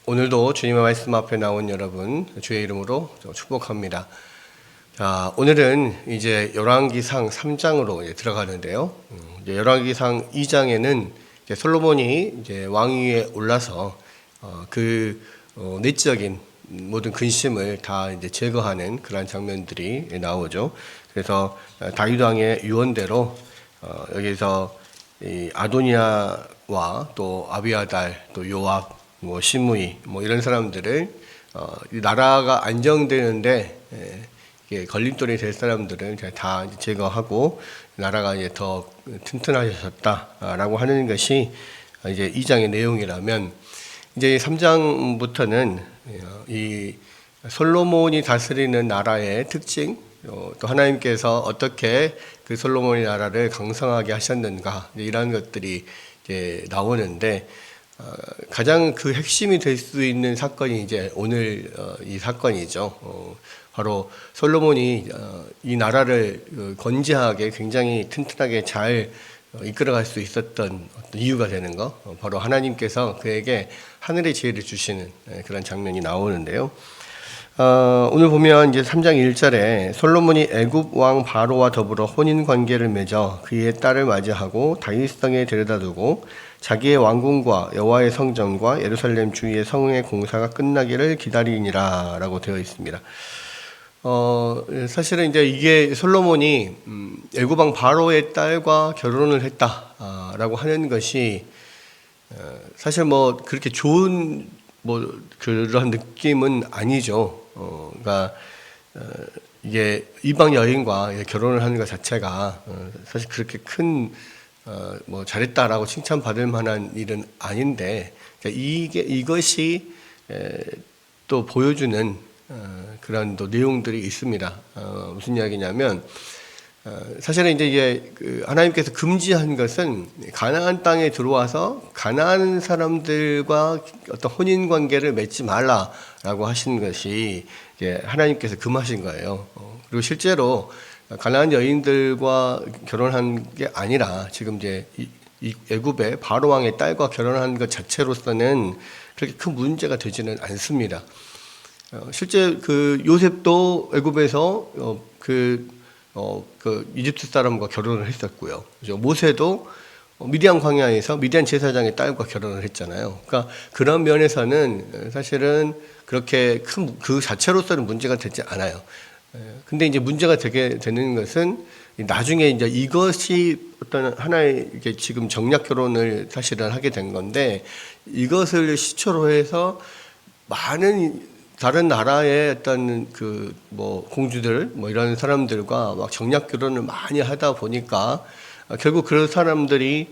오늘도 주님의 말씀 앞에 나온 여러분 주의 이름으로 축복합니다. 자, 오늘은 이제 열왕기상 3장으로 이제 들어가는데요. 이제 열왕기상 2장에는 이제 솔로몬이 이제 왕위에 올라서 내적인 모든 근심을 다 이제 제거하는 그런 장면들이 나오죠. 그래서 다윗 왕의 유언대로 여기서 이 아도니아와 또 아비아달, 또 요압, 시므이 이런 사람들을 이 나라가 안정되는데 이게 걸림돌이 될 사람들을 다 제거하고 나라가 이제 더 튼튼해졌다라고 하는 것이 이제 2장의 내용이라면, 이제 3장부터는 이 솔로몬이 다스리는 나라의 특징, 또 하나님께서 어떻게 그 솔로몬의 나라를 강성하게 하셨는가, 이런 것들이 이제 나오는데, 가장 그 핵심이 될 수 있는 사건이 이제 오늘 이 사건이죠. 바로 솔로몬이 이 나라를 건재하게 굉장히 튼튼하게 잘 이끌어갈 수 있었던 어떤 이유가 되는 거, 바로 하나님께서 그에게 하늘의 지혜를 주시는 그런 장면이 나오는데요. 오늘 보면 이제 3장 1절에 솔로몬이 애굽 왕 바로와 더불어 혼인 관계를 맺어 그의 딸을 맞이하고 다윗성에 데려다두고 자기의 왕궁과 여호와의 성전과 예루살렘 주위의 성의 공사가 끝나기를 기다리니라라고 되어 있습니다. 사실은 이제 이게 솔로몬이 애굽 왕 바로의 딸과 결혼을 했다라고 하는 것이 사실 그렇게 좋은 그런 느낌은 아니죠. 그러니까 이게 이방 여인과 결혼을 하는 것 자체가 사실 그렇게 큰 잘했다라고 칭찬받을 만한 일은 아닌데, 이것이 또 보여주는 그런 또 내용들이 있습니다. 무슨 이야기냐면, 사실은 이제 하나님께서 금지한 것은 가나안 땅에 들어와서 가나안 사람들과 어떤 혼인 관계를 맺지 말라라고 하신 것이 이제 하나님께서 금하신 거예요. 그리고 실제로 가나안 여인들과 결혼한 게 아니라 지금 이제 이 애굽의 바로 왕의 딸과 결혼한 것 자체로서는 그렇게 큰 문제가 되지는 않습니다. 실제 그 요셉도 애굽에서 이집트 사람과 결혼을 했었고요. 그죠? 모세도 미디안 광야에서 미디안 제사장의 딸과 결혼을 했잖아요. 그러니까 그런 면에서는 사실은 그렇게 큰 그 자체로서는 문제가 되지 않아요. 근데 이제 문제가 되게 되는 것은 나중에 이제 이것이 어떤 하나의 이게 지금 정략 결혼을 사실은 하게 된 건데, 이것을 시초로 해서 많은 다른 나라의 어떤 공주들 이런 사람들과 막 정략 결혼을 많이 하다 보니까 결국 그런 사람들이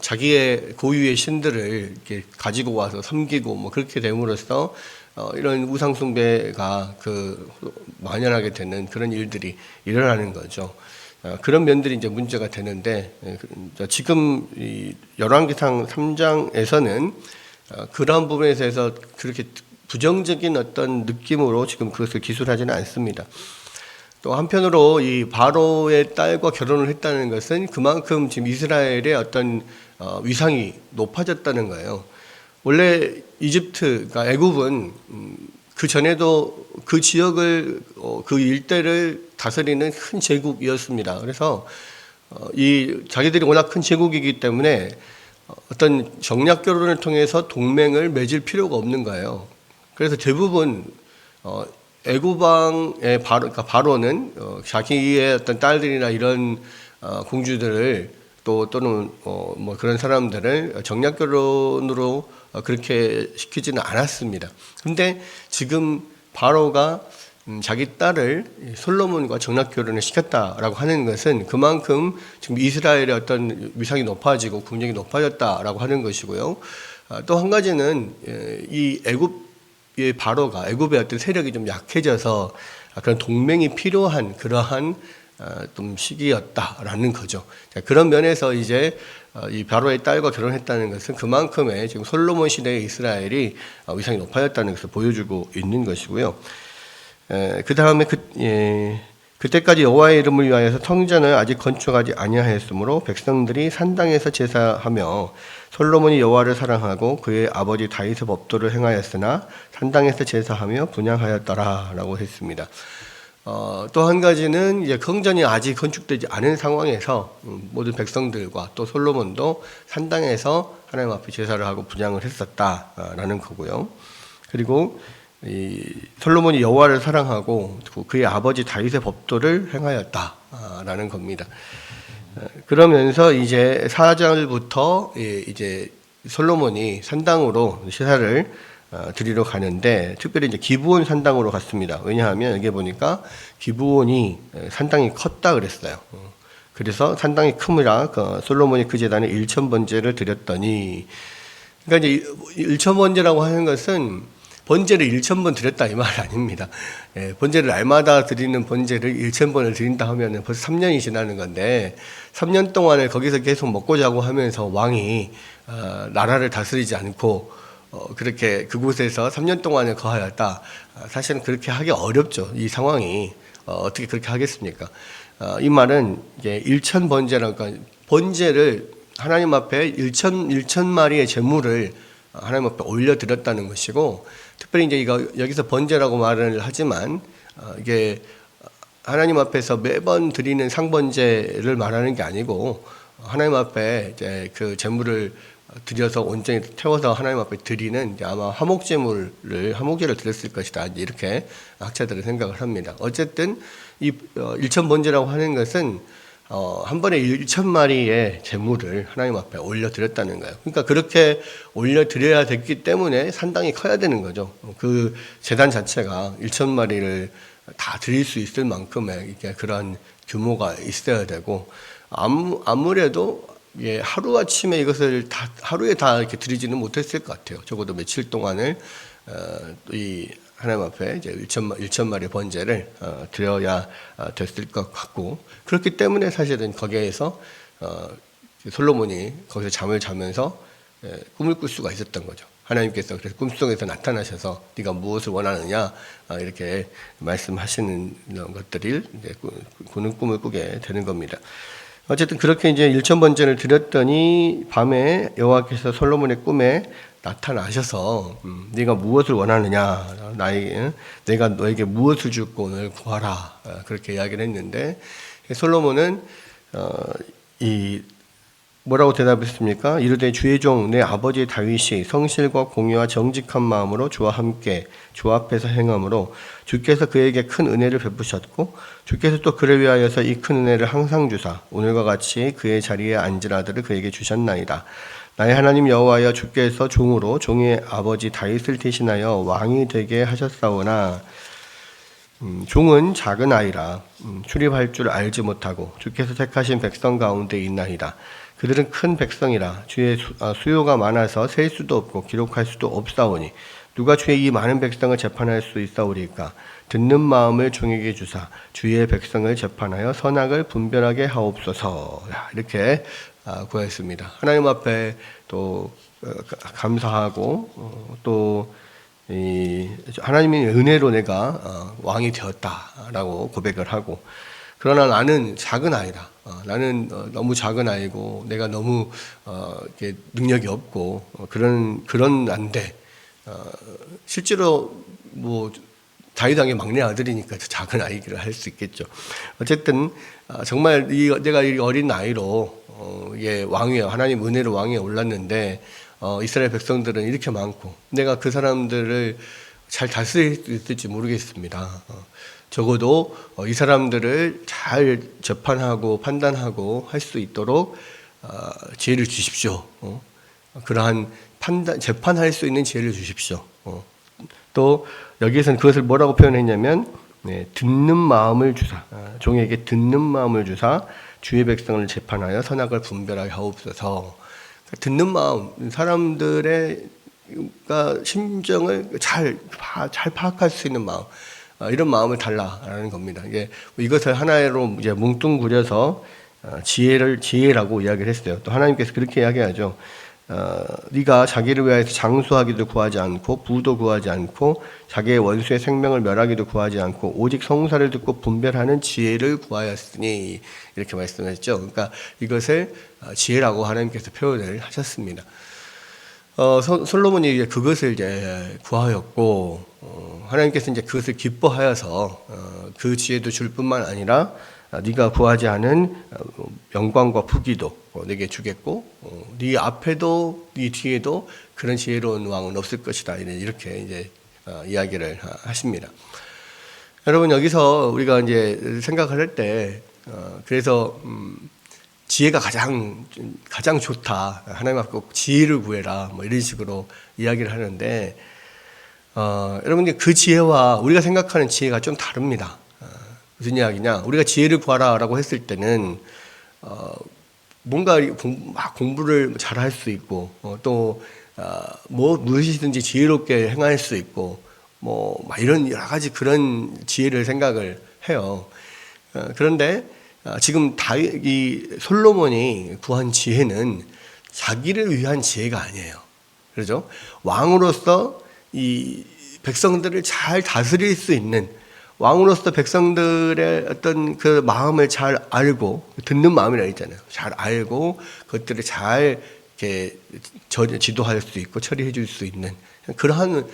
자기의 고유의 신들을 이렇게 가지고 와서 섬기고 그렇게 됨으로써 이런 우상 숭배가 만연하게 되는 그런 일들이 일어나는 거죠. 그런 면들이 이제 문제가 되는데, 지금 이 열왕기상 3장에서는 그런 부분에 대해서 그렇게 부정적인 어떤 느낌으로 지금 그것을 기술하지는 않습니다. 또 한편으로 이 바로의 딸과 결혼을 했다는 것은 그만큼 지금 이스라엘의 어떤 위상이 높아졌다는 거예요. 원래 그러니까 애굽은 그 전에도 그 지역을 그 일대를 다스리는 큰 제국이었습니다. 그래서 자기들이 워낙 큰 제국이기 때문에 어떤 정략 결혼을 통해서 동맹을 맺을 필요가 없는 거예요. 그래서 대부분 애굽 왕의 그러니까 바로는 자기의 어떤 딸들이나 이런 공주들을 또는 그런 사람들을 정략 결혼으로 그렇게 시키지는 않았습니다. 근데 지금 바로가 자기 딸을 솔로몬과 정략 결혼을 시켰다라고 하는 것은 그만큼 지금 이스라엘의 어떤 위상이 높아지고 국력이 높아졌다라고 하는 것이고요. 또 한 가지는 이 애굽의 바로가 애굽의 어떤 세력이 좀 약해져서 그런 동맹이 필요한 그러한 좀 시기였다라는 거죠. 그런 면에서 이제 이 바로의 딸과 결혼했다는 것은 그만큼의 지금 솔로몬 시대의 이스라엘이 위상이 높아졌다는 것을 보여주고 있는 것이고요. 그 다음에 그때까지 여호와의 이름을 위하여서 성전을 아직 건축하지 아니하였으므로 백성들이 산당에서 제사하며 솔로몬이 여호와를 사랑하고 그의 아버지 다윗의 법도를 행하였으나 산당에서 제사하며 분향하였더라라고 했습니다. 또 한 가지는 이제 성전이 아직 건축되지 않은 상황에서 모든 백성들과 또 솔로몬도 산당에서 하나님 앞에 제사를 하고 분향을 했었다라는 거고요. 그리고 이 솔로몬이 여호와를 사랑하고 그의 아버지 다윗의 법도를 행하였다라는 겁니다. 그러면서 이제 4절부터 이제 솔로몬이 산당으로 제사를 드리러 가는데 특별히 이제 기브온 산당으로 갔습니다. 왜냐하면 여기 보니까 기브온이 산당이 컸다 그랬어요. 그래서 산당이 크므라 솔로몬이 그 제단에 1,000번제를 드렸더니, 그러니까 이제 1,000번제라고 하는 것은 번제를 1,000번 드렸다 이 말 아닙니다. 번제를 날마다 드리는 번제를 1,000번을 드린다 하면 벌써 3년이 지나는 건데 3년 동안을 거기서 계속 먹고 자고 하면서 왕이 나라를 다스리지 않고 그렇게 그곳에서 3년 동안을 거하였다. 사실은 그렇게 하기 어렵죠. 이 상황이 어떻게 그렇게 하겠습니까? 이 말은 이제 1,000번제라니까 번제를 하나님 앞에 1천 마리의 제물을 하나님 앞에 올려드렸다는 것이고, 특별히 이제 이거 여기서 번제라고 말을 하지만 이게 하나님 앞에서 매번 드리는 상번제를 말하는 게 아니고 하나님 앞에 이제 그 제물을 드려서 온전히 태워서 하나님 앞에 드리는 아마 화목제를 드렸을 것이다, 이렇게 학자들은 생각을 합니다. 어쨌든 이 1,000번제라고 하는 것은 한 번에 1,000마리의 제물을 하나님 앞에 올려드렸다는 거예요. 그러니까 그렇게 올려드려야 됐기 때문에 산당이 커야 되는 거죠. 그 제단 자체가 1,000마리를 다 드릴 수 있을 만큼의 그런 규모가 있어야 되고, 아무래도 하루아침에 이것을 하루에 다 이렇게 드리지는 못했을 것 같아요. 적어도 며칠 동안을 이 하나님 앞에 이제 1,000마리 번제를 드려야 됐을 것 같고, 그렇기 때문에 사실은 거기에서 솔로몬이 거기서 잠을 자면서 꿈을 꿀 수가 있었던 거죠. 하나님께서 그래서 꿈속에서 나타나셔서 네가 무엇을 원하느냐 이렇게 말씀하시는 것들을 그는 꿈을 꾸게 되는 겁니다. 어쨌든 그렇게 이제 1,000번제를 드렸더니 밤에 여호와께서 솔로몬의 꿈에 나타나셔서 네가 무엇을 원하느냐, 내가 너에게 무엇을 줄고 오늘 구하라, 그렇게 이야기를 했는데 솔로몬은 뭐라고 대답했습니까? 이르되 주의 종 내 아버지 다윗이 성실과 공의와 정직한 마음으로 주와 함께 주 앞에서 행함으로 주께서 그에게 큰 은혜를 베푸셨고 주께서 또 그를 위하여서 이 큰 은혜를 항상 주사 오늘과 같이 그의 자리에 앉을 아들을 그에게 주셨나이다. 나의 하나님 여호와여 주께서 종으로 종의 아버지 다윗을 대신하여 왕이 되게 하셨사오나 종은 작은 아이라 출입할 줄 알지 못하고 주께서 택하신 백성 가운데 있나이다. 그들은 큰 백성이라 주의 수요가 많아서 셀 수도 없고 기록할 수도 없사오니 누가 주의 이 많은 백성을 재판할 수 있사오리까? 듣는 마음을 종에게 주사 주의 백성을 재판하여 선악을 분별하게 하옵소서. 이렇게 구했습니다. 하나님 앞에 또 감사하고 또 하나님의 은혜로 내가 왕이 되었다라고 고백을 하고, 그러나 나는 작은 아이다. 나는 너무 작은 아이고 내가 너무 이렇게 능력이 없고 그런 난데 실제로 뭐 다윗 왕의 막내 아들이니까 작은 아이기를 할 수 있겠죠. 어쨌든 정말 내가 이 어린 나이로 왕위에 하나님 은혜로 왕위에 올랐는데 이스라엘 백성들은 이렇게 많고 내가 그 사람들을 잘 다스릴 수 있을지 모르겠습니다. 적어도 이 사람들을 잘 재판하고 판단하고 할 수 있도록 지혜를 주십시오. 그러한 재판할 수 있는 지혜를 주십시오. 또 여기에서는 그것을 뭐라고 표현했냐면 듣는 마음을 주사, 종에게 듣는 마음을 주사 주의 백성을 재판하여 선악을 분별하게 하옵소서. 듣는 마음, 사람들의 심정을 잘 파악할 수 있는 마음, 이런 마음을 달라라는 겁니다. 이것을 하나로 이제 뭉뚱그려서 지혜라고 이야기를 했어요. 또 하나님께서 그렇게 이야기하죠. 네가 자기를 위하여서 장수하기도 구하지 않고 부도 구하지 않고 자기의 원수의 생명을 멸하기도 구하지 않고 오직 성사를 듣고 분별하는 지혜를 구하였으니 이렇게 말씀했죠. 그러니까 이것을 지혜라고 하나님께서 표현을 하셨습니다. 솔로몬이 이제 그것을 이제 구하였고 하나님께서 이제 그것을 기뻐하여서 그 지혜도 줄 뿐만 아니라 네가 구하지 않은 영광과 부귀도 네게 주겠고 네 앞에도 네 뒤에도 그런 지혜로운 왕은 없을 것이다. 이렇게 이제 이야기를 하십니다. 여러분 여기서 우리가 이제 생각을 할 때 그래서 지혜가 가장 좋다. 하나님 앞에 꼭 지혜를 구해라. 뭐 이런 식으로 이야기를 하는데 여러분들 그 지혜와 우리가 생각하는 지혜가 좀 다릅니다. 무슨 이야기냐? 우리가 지혜를 구하라라고 했을 때는 뭔가 공부를 잘 할 수 있고 또 무엇이든지 지혜롭게 행할 수 있고 막 이런 여러 가지 그런 지혜를 생각을 해요. 그런데 지금 이 솔로몬이 구한 지혜는 자기를 위한 지혜가 아니에요. 그렇죠? 왕으로서 이 백성들을 잘 다스릴 수 있는 왕으로서 백성들의 어떤 그 마음을 잘 알고 듣는 마음이라 있잖아요. 잘 알고 그것들을 잘 이렇게 지도할 수 있고 처리해 줄 수 있는 그러한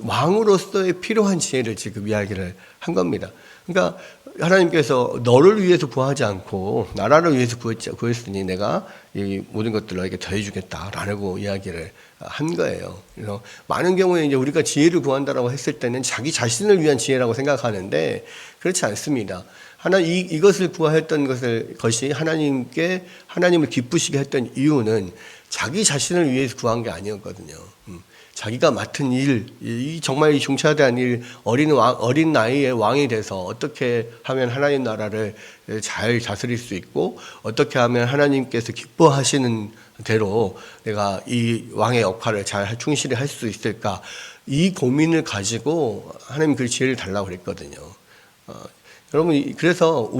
왕으로서의 필요한 지혜를 지금 이야기를 한 겁니다. 그러니까 하나님께서 너를 위해서 구하지 않고 나라를 위해서 구했으니 내가 이 모든 것들을 너에게 더해주겠다라고 이야기를 한 거예요. 그래서 많은 경우에 이제 우리가 지혜를 구한다라고 했을 때는 자기 자신을 위한 지혜라고 생각하는데 그렇지 않습니다. 이것을 구하였던 것이 하나님을 기쁘시게 했던 이유는 자기 자신을 위해서 구한 게 아니었거든요. 자기가 맡은 일, 정말 이 중차대한 일, 어린 나이에 왕이 돼서 어떻게 하면 하나님 나라를 잘 다스릴 수 있고, 어떻게 하면 하나님께서 기뻐하시는 대로 내가 이 왕의 역할을 잘 충실히 할 수 있을까, 이 고민을 가지고 하나님 그 지혜를 달라고 그랬거든요. 여러분, 그래서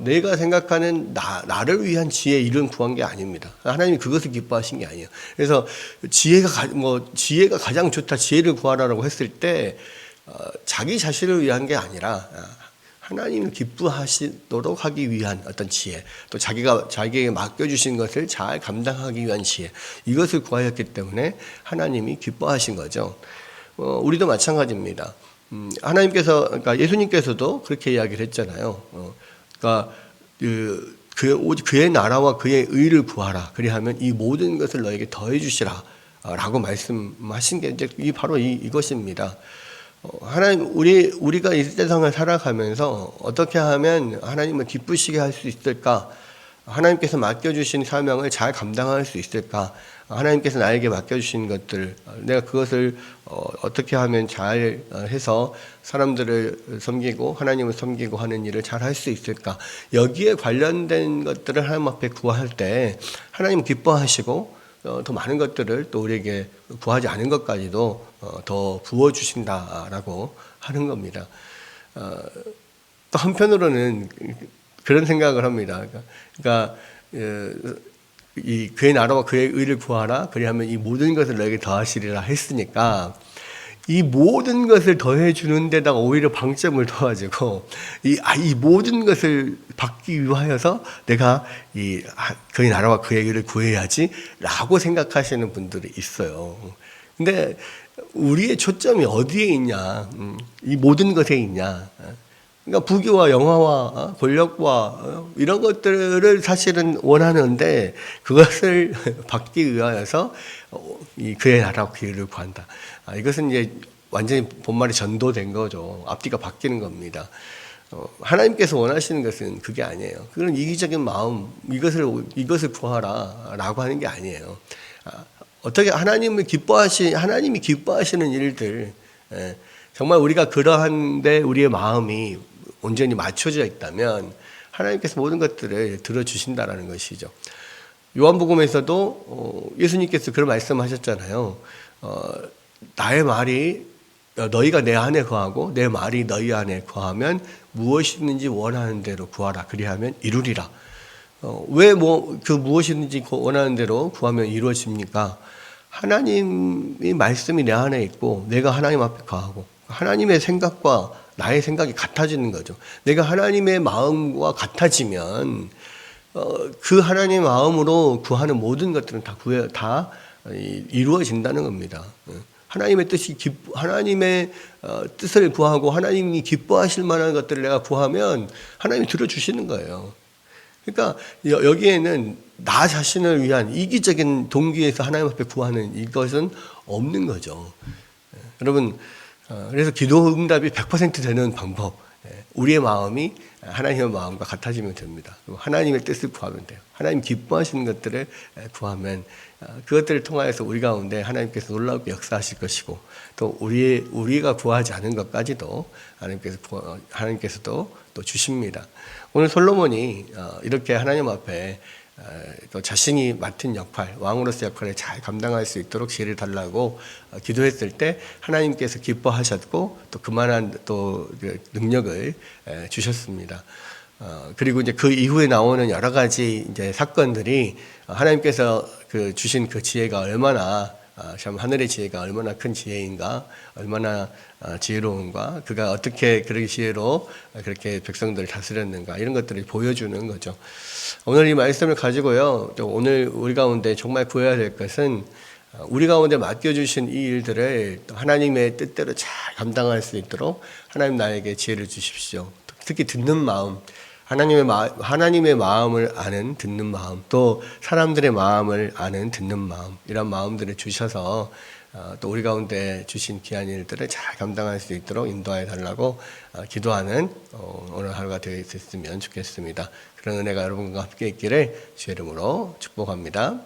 내가 생각하는 나를 위한 지혜 이런 구한 게 아닙니다. 하나님이 그것을 기뻐하신 게 아니에요. 그래서 지혜가 가장 좋다, 지혜를 구하라라고 했을 때, 자기 자신을 위한 게 아니라, 하나님을 기뻐하시도록 하기 위한 어떤 지혜, 또 자기에게 맡겨주신 것을 잘 감당하기 위한 지혜, 이것을 구하였기 때문에 하나님이 기뻐하신 거죠. 우리도 마찬가지입니다. 그러니까 예수님께서도 그렇게 이야기를 했잖아요. 그러니까 오직 그의 나라와 그의 의를 구하라. 그리하면 이 모든 것을 너에게 더해 주시라. 라고 말씀하신 게 이제 바로 이것입니다. 우리가 이 세상을 살아가면서 어떻게 하면 하나님을 기쁘시게 할 수 있을까? 하나님께서 맡겨주신 사명을 잘 감당할 수 있을까? 하나님께서 나에게 맡겨주신 것들, 내가 그것을 어떻게 하면 잘 해서 사람들을 섬기고 하나님을 섬기고 하는 일을 잘 할 수 있을까? 여기에 관련된 것들을 하나님 앞에 구할 때 하나님 기뻐하시고 더 많은 것들을 또 우리에게 구하지 않은 것까지도 더 부어주신다라고 하는 겁니다. 또 한편으로는 그런 생각을 합니다. 그러니까 그의 나라와 그의 의를 구하라. 그리하면 이 모든 것을 너에게 더하시리라 했으니까 이 모든 것을 더해 주는 데다가 오히려 방점을 둬가지고 이 모든 것을 받기 위하여서 내가 그의 나라와 그의 의를 구해야지라고 생각하시는 분들이 있어요. 근데 우리의 초점이 어디에 있냐? 이 모든 것에 있냐? 그러니까 부귀와 영화와 권력과 이런 것들을 사실은 원하는데 그것을 받기 위하여서 그의 나라와 그의 의를 구한다. 이것은 이제 완전히 본말이 전도된 거죠. 앞뒤가 바뀌는 겁니다. 하나님께서 원하시는 것은 그게 아니에요. 그런 이기적인 마음, 이것을 구하라라고 하는 게 아니에요. 어떻게 하나님이 기뻐하시는 일들, 정말 우리가 그러한데 우리의 마음이 온전히 맞춰져 있다면 하나님께서 모든 것들을 들어주신다라는 것이죠. 요한복음에서도 예수님께서 그런 말씀하셨잖아요. 나의 말이 너희가 내 안에 거하고 내 말이 너희 안에 거하면 무엇이든지 원하는 대로 구하라. 그리하면 이루리라. 왜 그 무엇이든지 원하는 대로 구하면 이루어집니까? 하나님의 말씀이 내 안에 있고 내가 하나님 앞에 거하고 하나님의 생각과 나의 생각이 같아지는 거죠. 내가 하나님의 마음과 같아지면 그 하나님의 마음으로 구하는 모든 것들은 다 이루어진다는 겁니다. 하나님의 하나님의 뜻을 구하고 하나님이 기뻐하실 만한 것들을 내가 구하면 하나님이 들어주시는 거예요. 그러니까 여기에는 나 자신을 위한 이기적인 동기에서 하나님 앞에 구하는 이것은 없는 거죠. 여러분, 그래서 기도 응답이 100% 되는 방법, 우리의 마음이 하나님의 마음과 같아지면 됩니다. 하나님의 뜻을 구하면 돼요. 하나님 기뻐하시는 것들을 구하면 그것들을 통하여서 우리 가운데 하나님께서 놀랍게 역사하실 것이고 또 우리가 구하지 않은 것까지도 하나님께서도 또 주십니다. 오늘 솔로몬이 이렇게 하나님 앞에 또 자신이 맡은 역할, 왕으로서 역할을 잘 감당할 수 있도록 지혜를 달라고 기도했을 때 하나님께서 기뻐하셨고 또 그만한 또 능력을 주셨습니다. 그리고 이제 그 이후에 나오는 여러 가지 이제 사건들이 하나님께서 주신 그 지혜가 얼마나 참 하늘의 지혜가 얼마나 큰 지혜인가, 얼마나 지혜로운가, 그가 어떻게 그렇게 지혜로 그렇게 백성들을 다스렸는가 이런 것들을 보여주는 거죠. 오늘 이 말씀을 가지고요, 또 오늘 우리 가운데 정말 구해야 될 것은 우리 가운데 맡겨주신 이 일들을 하나님의 뜻대로 잘 감당할 수 있도록 하나님 나에게 지혜를 주십시오. 특히 듣는 마음, 하나님의 마음을 아는 듣는 마음, 또 사람들의 마음을 아는 듣는 마음, 이런 마음들을 주셔서 또 우리 가운데 주신 귀한 일들을 잘 감당할 수 있도록 인도하여 달라고 기도하는 오늘 하루가 되었으면 좋겠습니다. 그런 은혜가 여러분과 함께 있기를 주의 이름으로 축복합니다.